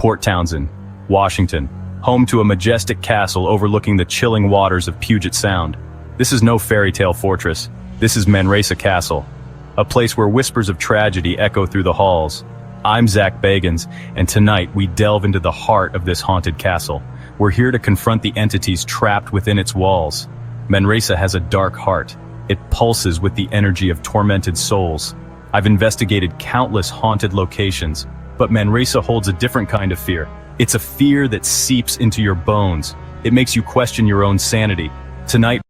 Port Townsend, Washington, home to a majestic castle overlooking the chilling waters of Puget Sound. This is no fairy tale fortress. This is Manresa Castle, a place where whispers of tragedy echo through the halls. I'm Zach Bagans, and tonight we delve into the heart of this haunted castle. We're here to confront the entities trapped within its walls. Manresa has a dark heart. It pulses with the energy of tormented souls. I've investigated countless haunted locations, but Manresa holds a different kind of fear. It's a fear that seeps into your bones. It makes you question your own sanity. Tonight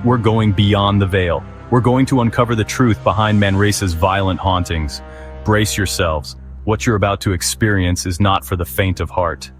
we're going beyond the veil. We're going to uncover the truth behind Manresa's violent hauntings. Brace yourselves. What you're about to experience is not for the faint of heart.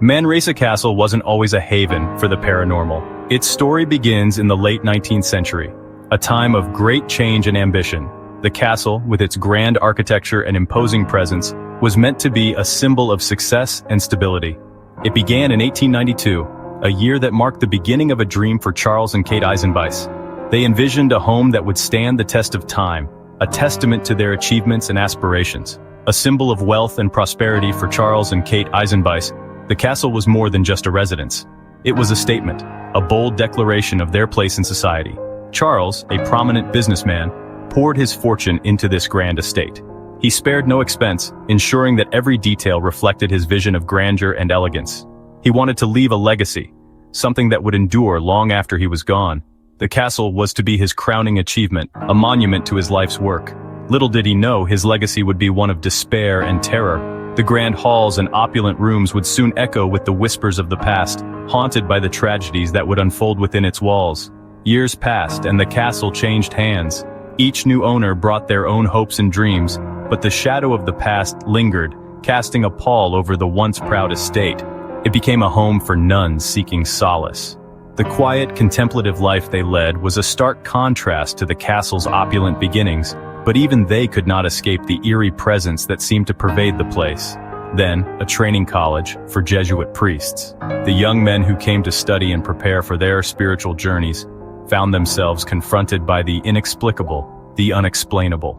Manresa Castle wasn't always a haven for the paranormal. Its story begins in the late 19th century, a time of great change and ambition. The castle, with its grand architecture and imposing presence, was meant to be a symbol of success and stability. It began in 1892, a year that marked the beginning of a dream for Charles and Kate Eisenbeis. They envisioned a home that would stand the test of time, a testament to their achievements and aspirations. A symbol of wealth and prosperity for Charles and Kate Eisenbeis, the castle was more than just a residence. It was a statement, a bold declaration of their place in society. Charles, a prominent businessman, poured his fortune into this grand estate. He spared no expense, ensuring that every detail reflected his vision of grandeur and elegance. He wanted to leave a legacy, something that would endure long after he was gone. The castle was to be his crowning achievement, a monument to his life's work. Little did he know his legacy would be one of despair and terror. The grand halls and opulent rooms would soon echo with the whispers of the past, haunted by the tragedies that would unfold within its walls. Years passed and the castle changed hands. Each new owner brought their own hopes and dreams, but the shadow of the past lingered, casting a pall over the once proud estate. It became a home for nuns seeking solace. The quiet, contemplative life they led was a stark contrast to the castle's opulent beginnings, but even they could not escape the eerie presence that seemed to pervade the place. Then, a training college for Jesuit priests. The young men who came to study and prepare for their spiritual journeys found themselves confronted by the inexplicable, the unexplainable.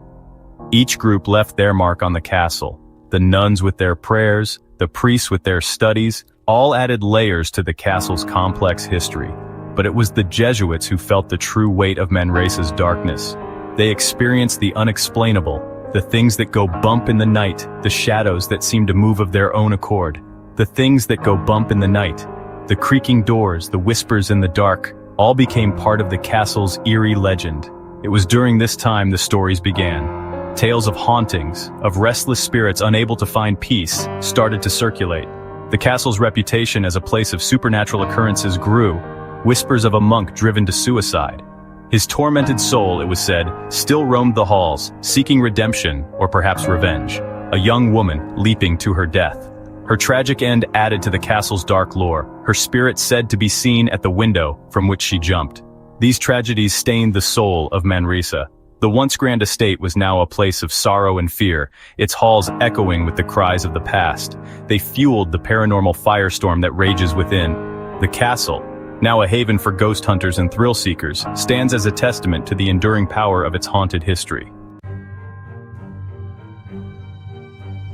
Each group left their mark on the castle. The nuns with their prayers, the priests with their studies, all added layers to the castle's complex history. But it was the Jesuits who felt the true weight of Manresa's darkness. They experienced the unexplainable, the things that go bump in the night, the shadows that seem to move of their own accord. The things that go bump in the night, the creaking doors, the whispers in the dark, all became part of the castle's eerie legend. It was during this time the stories began. Tales of hauntings, of restless spirits unable to find peace, started to circulate. The castle's reputation as a place of supernatural occurrences grew. Whispers of a monk driven to suicide. His tormented soul, it was said, still roamed the halls, seeking redemption or perhaps revenge. A young woman leaping to her death. Her tragic end added to the castle's dark lore, her spirit said to be seen at the window from which she jumped. These tragedies stained the soul of Manresa. The once grand estate was now a place of sorrow and fear, its halls echoing with the cries of the past. They fueled the paranormal firestorm that rages within. The castle, now a haven for ghost hunters and thrill seekers, stands as a testament to the enduring power of its haunted history.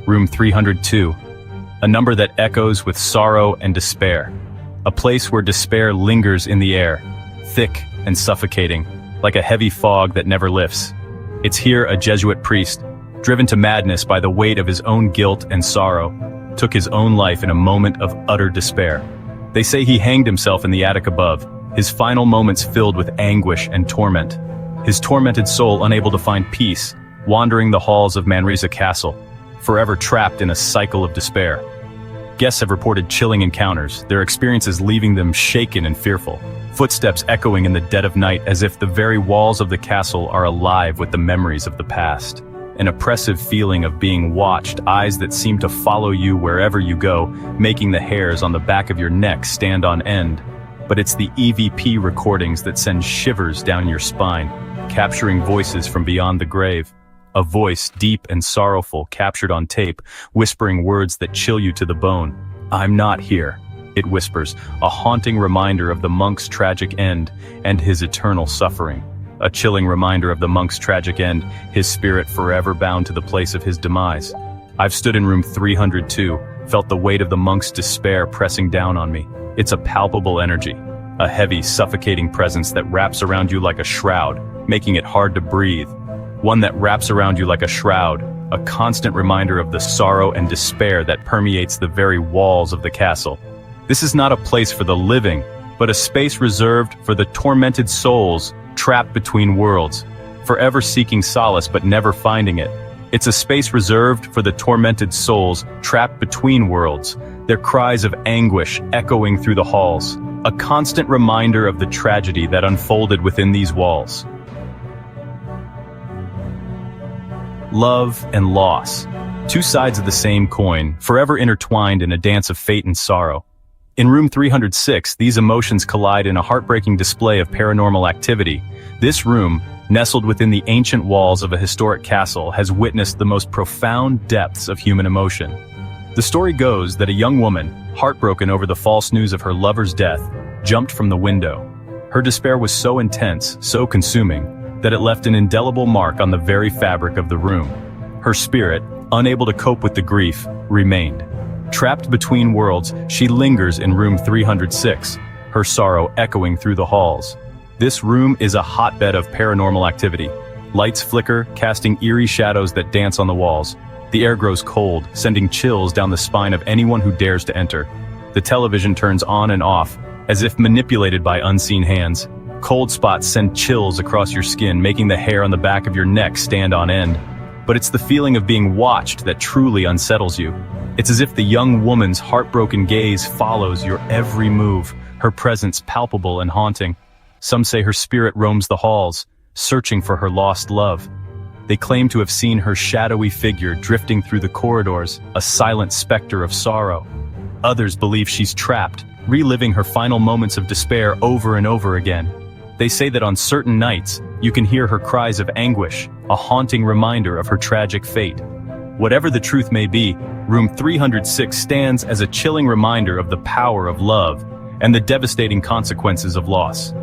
Room 302. A number that echoes with sorrow and despair. A place where despair lingers in the air, thick and suffocating, like a heavy fog that never lifts. It's here a Jesuit priest, driven to madness by the weight of his own guilt and sorrow, took his own life in a moment of utter despair. They say he hanged himself in the attic above, his final moments filled with anguish and torment. His tormented soul unable to find peace, wandering the halls of Manresa Castle, forever trapped in a cycle of despair. Guests have reported chilling encounters, their experiences leaving them shaken and fearful. Footsteps echoing in the dead of night as if the very walls of the castle are alive with the memories of the past. An oppressive feeling of being watched, eyes that seem to follow you wherever you go, making the hairs on the back of your neck stand on end. But it's the EVP recordings that send shivers down your spine, capturing voices from beyond the grave. A voice, deep and sorrowful, captured on tape, whispering words that chill you to the bone. "I'm not here," it whispers, a haunting reminder of the monk's tragic end and his eternal suffering. a chilling reminder of the monk's tragic end, his spirit forever bound to the place of his demise. I've stood in room 302, felt the weight of the monk's despair pressing down on me. It's a palpable energy, a heavy, suffocating presence that wraps around you like a shroud, making it hard to breathe. One that wraps around you like a shroud, a constant reminder of the sorrow and despair that permeates the very walls of the castle. This is not a place for the living, but a space reserved for the tormented souls trapped between worlds, forever seeking solace but never finding it. It's a space reserved for the tormented souls trapped between worlds, their cries of anguish echoing through the halls, a constant reminder of the tragedy that unfolded within these walls. Love and loss, two sides of the same coin, forever intertwined in a dance of fate and sorrow. In room 306, these emotions collide in a heartbreaking display of paranormal activity. This room, nestled within the ancient walls of a historic castle, has witnessed the most profound depths of human emotion. The story goes that a young woman, heartbroken over the false news of her lover's death, jumped from the window. Her despair was so intense, so consuming, that it left an indelible mark on the very fabric of the room. Her spirit, unable to cope with the grief, remained. Trapped between worlds, she lingers in room 306, her sorrow echoing through the halls. This room is a hotbed of paranormal activity. Lights flicker, casting eerie shadows that dance on the walls. The air grows cold, sending chills down the spine of anyone who dares to enter. The television turns on and off, as if manipulated by unseen hands. Cold spots send chills across your skin, making the hair on the back of your neck stand on end. But it's the feeling of being watched that truly unsettles you. It's as if the young woman's heartbroken gaze follows your every move, her presence palpable and haunting. Some say her spirit roams the halls, searching for her lost love. They claim to have seen her shadowy figure drifting through the corridors, a silent specter of sorrow. Others believe she's trapped, reliving her final moments of despair over and over again. They say that on certain nights, you can hear her cries of anguish, a haunting reminder of her tragic fate. Whatever the truth may be, room 306 stands as a chilling reminder of the power of love and the devastating consequences of loss.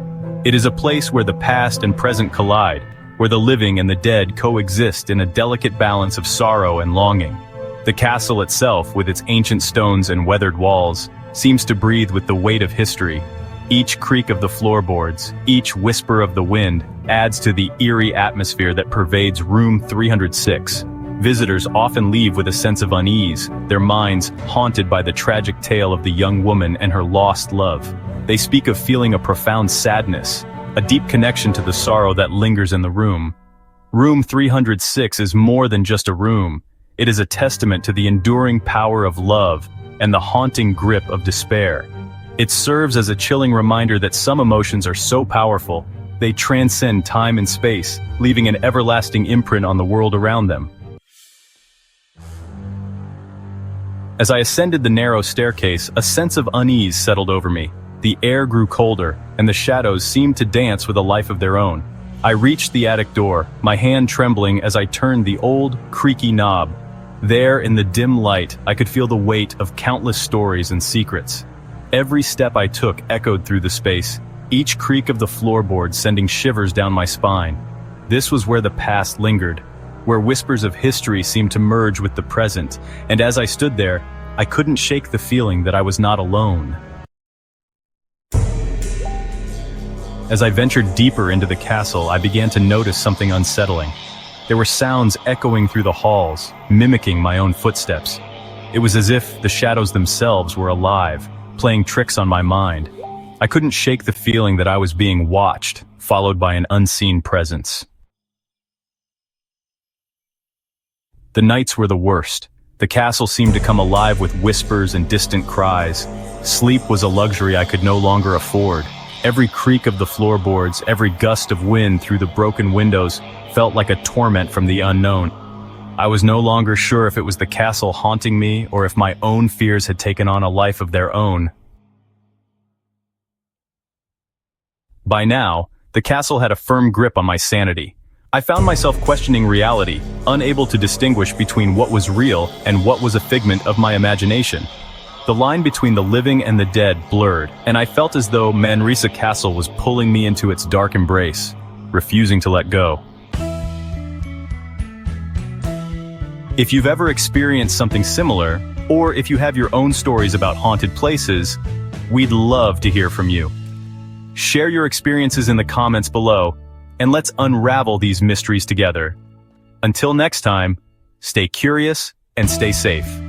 It is a place where the past and present collide, where the living and the dead coexist in a delicate balance of sorrow and longing. The castle itself, with its ancient stones and weathered walls, seems to breathe with the weight of history. Each creak of the floorboards, each whisper of the wind, adds to the eerie atmosphere that pervades room 306. Visitors often leave with a sense of unease, their minds haunted by the tragic tale of the young woman and her lost love. They speak of feeling a profound sadness, a deep connection to the sorrow that lingers in the room. Room 306 is more than just a room. It is a testament to the enduring power of love and the haunting grip of despair. It serves as a chilling reminder that some emotions are so powerful, they transcend time and space, leaving an everlasting imprint on the world around them. As I ascended the narrow staircase, a sense of unease settled over me. The air grew colder, and the shadows seemed to dance with a life of their own. I reached the attic door, my hand trembling as I turned the old, creaky knob. There, in the dim light, I could feel the weight of countless stories and secrets. Every step I took echoed through the space, each creak of the floorboards sending shivers down my spine. This was where the past lingered, where whispers of history seemed to merge with the present, and as I stood there, I couldn't shake the feeling that I was not alone. As I ventured deeper into the castle, I began to notice something unsettling. There were sounds echoing through the halls, mimicking my own footsteps. It was as if the shadows themselves were alive, playing tricks on my mind. I couldn't shake the feeling that I was being watched, followed by an unseen presence. The nights were the worst. The castle seemed to come alive with whispers and distant cries. Sleep was a luxury I could no longer afford. Every creak of the floorboards, every gust of wind through the broken windows felt like a torment from the unknown. I was no longer sure if it was the castle haunting me or if my own fears had taken on a life of their own. By now, the castle had a firm grip on my sanity. I found myself questioning reality, unable to distinguish between what was real and what was a figment of my imagination. The line between the living and the dead blurred, and I felt as though Manresa Castle was pulling me into its dark embrace. refusing to let go. If you've ever experienced something similar, or if you have your own stories about haunted places, we'd love to hear from you. Share your experiences in the comments below, and let's unravel these mysteries together. Until next time, stay curious and stay safe.